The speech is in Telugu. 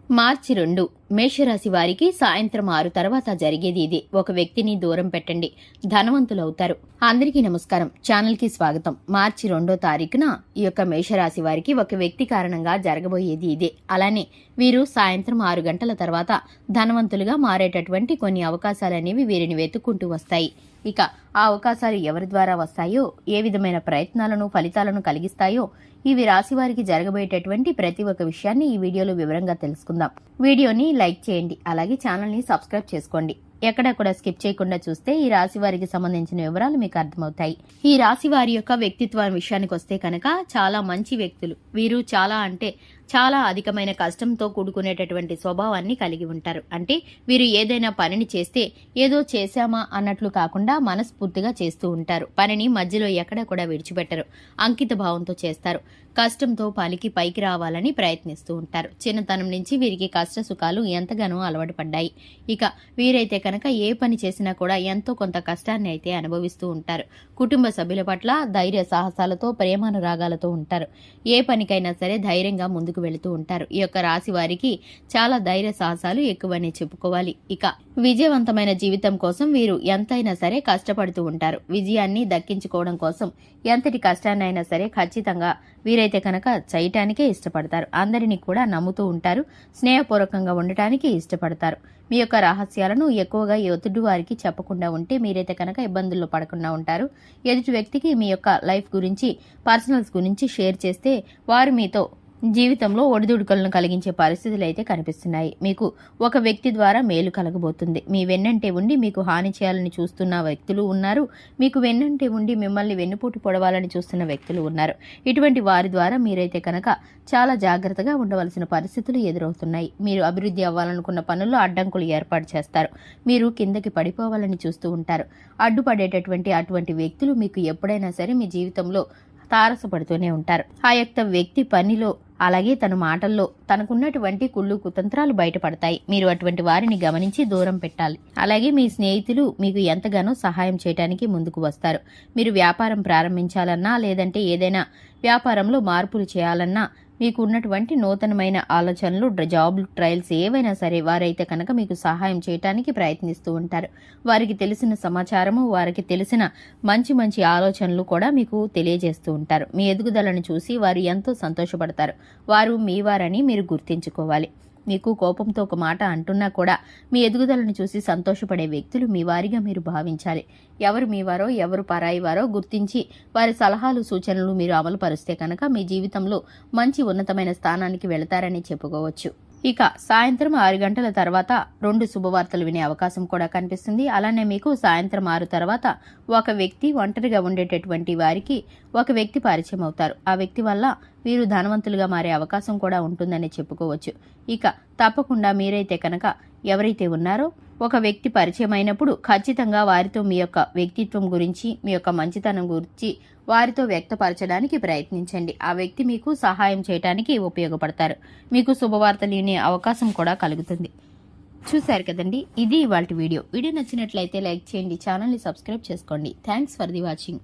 మార్చి 2 మేషరాశి వారికి సాయంత్రం 6 తర్వాత జరిగేది ఇదే. ఒక వ్యక్తిని దూరం పెట్టండి, ధనవంతులవుతారు. అందరికీ నమస్కారం, ఛానల్ కి స్వాగతం. మార్చి 2వ తారీఖున ఈ యొక్క మేషరాశి వారికి ఒక వ్యక్తి కారణంగా జరగబోయేది ఇదే. అలానే వీరు సాయంత్రం 6 గంటల తర్వాత ధనవంతులుగా మారేటటువంటి కొన్ని అవకాశాలనేవి వీరిని వెతుక్కుంటూ వస్తాయి. ఇక ఆ అవకాశాలు ఎవరి ద్వారా వస్తాయో, ఏ విధమైన ప్రయత్నాలను ఫలితాలను కలిగిస్తాయో, ఇవి రాశి వారికి జరగబోయేటటువంటి ప్రతి ఒక్క విషయాన్ని ఈ వీడియోలో వివరంగా తెలుసుకుందాం. వీడియోని లైక్ చేయండి, అలాగే ఛానల్ని సబ్స్క్రైబ్ చేసుకోండి. ఎక్కడ కూడా స్కిప్ చేయకుండా చూస్తే ఈ రాశి వారికి సంబంధించిన వివరాలు మీకు అర్థమవుతాయి. ఈ రాశి వారి యొక్క వ్యక్తిత్వం విషయానికి వస్తే కనుక చాలా మంచి వ్యక్తులు. వీరు చాలా అధికమైన కష్టంతో కూడుకునేటటువంటి స్వభావాన్ని కలిగి ఉంటారు. అంటే వీరు ఏదైనా పనిని చేస్తే ఏదో చేశామా అన్నట్లు కాకుండా మనస్ఫూర్తిగా చేస్తూ ఉంటారు. పనిని మధ్యలో ఎక్కడ కూడా విడిచిపెట్టరు. అంకిత భావంతో చేస్తారు. కష్టంతో పైకి రావాలని ప్రయత్నిస్తూ ఉంటారు. చిన్నతనం నుంచి వీరికి కష్ట సుఖాలు ఎంతగానో అలవాటు పడ్డాయి. ఇక వీరైతే కనుక ఏ పని చేసినా కూడా ఎంతో కొంత కష్టాన్ని అయితే అనుభవిస్తూ ఉంటారు. కుటుంబ సభ్యుల పట్ల ధైర్య సాహసాలతో ప్రేమానురాగాలతో ఉంటారు. ఏ పనికైనా సరే ధైర్యంగా ముందుకు వెళుతూ ఉంటారు. ఈ యొక్క రాశి వారికి చాలా ధైర్య సాహసాలు ఎక్కువనే చెప్పుకోవాలి. ఇక విజయవంతమైన జీవితం కోసం వీరు ఎంతైనా సరే కష్టపడుతూ ఉంటారు. విజయాన్ని దక్కించుకోవడం కోసం ఎంతటి కష్టాన్నైనా సరే ఖచ్చితంగా వీరైతే కనుక చేయటానికే ఇష్టపడతారు. అందరినీ కూడా నమ్ముతూ ఉంటారు. స్నేహపూర్వకంగా ఉండటానికి ఇష్టపడతారు. మీ యొక్క రహస్యాలను ఎక్కువగా ఎదుటి వారికి చెప్పకుండా ఉంటే మీరైతే కనుక ఇబ్బందుల్లో పడకుండా ఉంటారు. ఎదుటి వ్యక్తికి మీ యొక్క లైఫ్ గురించి, పర్సనల్స్ గురించి షేర్ చేస్తే వారు మీతో జీవితంలో ఒడిదుడుకులను కలిగించే పరిస్థితులు అయితే కనిపిస్తున్నాయి. మీకు ఒక వ్యక్తి ద్వారా మేలు కలగబోతుంది. మీ వెన్నంటే ఉండి మీకు హాని చేయాలని చూస్తున్న వ్యక్తులు ఉన్నారు. మీకు వెన్నంటే ఉండి మిమ్మల్ని వెన్నుపోటు పొడవాలని చూస్తున్న వ్యక్తులు ఉన్నారు. ఇటువంటి వారి ద్వారా మీరైతే కనుక చాలా జాగ్రత్తగా ఉండవలసిన పరిస్థితులు ఎదురవుతున్నాయి. మీరు అభివృద్ధి అవ్వాలనుకున్న పనుల్లో అడ్డంకులు ఏర్పాటు చేస్తారు. మీరు కిందకి పడిపోవాలని చూస్తూ ఉంటారు. అడ్డుపడేటటువంటి అటువంటి వ్యక్తులు మీకు ఎప్పుడైనా సరే మీ జీవితంలో తారసపడుతూనే ఉంటారు. ఆ యొక్క వ్యక్తి పనిలో, అలాగే తన మాటల్లో తనకున్నటువంటి కుళ్ళు కుతంత్రాలు బయటపడతాయి. మీరు అటువంటి వారిని గమనించి దూరం పెట్టాలి. అలాగే మీ స్నేహితులు మీకు ఎంతగానో సహాయం చేయడానికి ముందుకు వస్తారు. మీరు వ్యాపారం ప్రారంభించాలన్నా, లేదంటే ఏదైనా వ్యాపారంలో మార్పులు చేయాలన్నా, మీకు ఉన్నటువంటి నూతనమైన ఆలోచనలు, జాబ్ ట్రయల్స్ ఏవైనా సరే వారైతే కనుక మీకు సహాయం చేయడానికి ప్రయత్నిస్తూ ఉంటారు. వారికి తెలిసిన సమాచారము, వారికి తెలిసిన మంచి ఆలోచనలు కూడా మీకు తెలియజేస్తూ ఉంటారు. మీ ఎదుగుదలను చూసి వారు ఎంతో సంతోషపడతారు. వారు మీ వారని మీరు గుర్తించుకోవాలి. మీకు కోపంతో ఒక మాట అంటున్నా కూడా మీ ఎదుగుదలను చూసి సంతోషపడే వ్యక్తులు మీ వారిగా మీరు భావించాలి. ఎవరు మీ వారో, ఎవరు పరాయి వారో గుర్తించి వారి సలహాలు, సూచనలు మీరు అమలు పరుస్తే కనుక మీ జీవితంలో మంచి ఉన్నతమైన స్థానానికి వెళతారని చెప్పుకోవచ్చు. ఇక సాయంత్రం 6 గంటల తర్వాత 2 శుభవార్తలు వినే అవకాశం కూడా కనిపిస్తుంది. అలానే మీకు సాయంత్రం 6 తర్వాత ఒక వ్యక్తి, ఒంటరిగా ఉండేటటువంటి వారికి ఒక వ్యక్తి పరిచయం అవుతారు. ఆ వ్యక్తి వల్ల వీరు ధనవంతులుగా మారే అవకాశం కూడా ఉంటుందని చెప్పుకోవచ్చు. ఇక తప్పకుండా మీరైతే కనుక ఎవరైతే ఉన్నారో ఒక వ్యక్తి పరిచయం అయినప్పుడు ఖచ్చితంగా వారితో మీ యొక్క వ్యక్తిత్వం గురించి, మీ యొక్క మంచితనం గురించి వారితో వ్యక్తపరచడానికి ప్రయత్నించండి. ఆ వ్యక్తి మీకు సహాయం చేయడానికి ఉపయోగపడతారు. మీకు శుభవార్తలు వినే అవకాశం కూడా కలుగుతుంది. చూశారు కదండి, ఇది ఇవాల్టి వీడియో. వీడియో నచ్చినట్లయితే లైక్ చేయండి, ఛానల్ని సబ్స్క్రైబ్ చేసుకోండి. Thanks for the watching.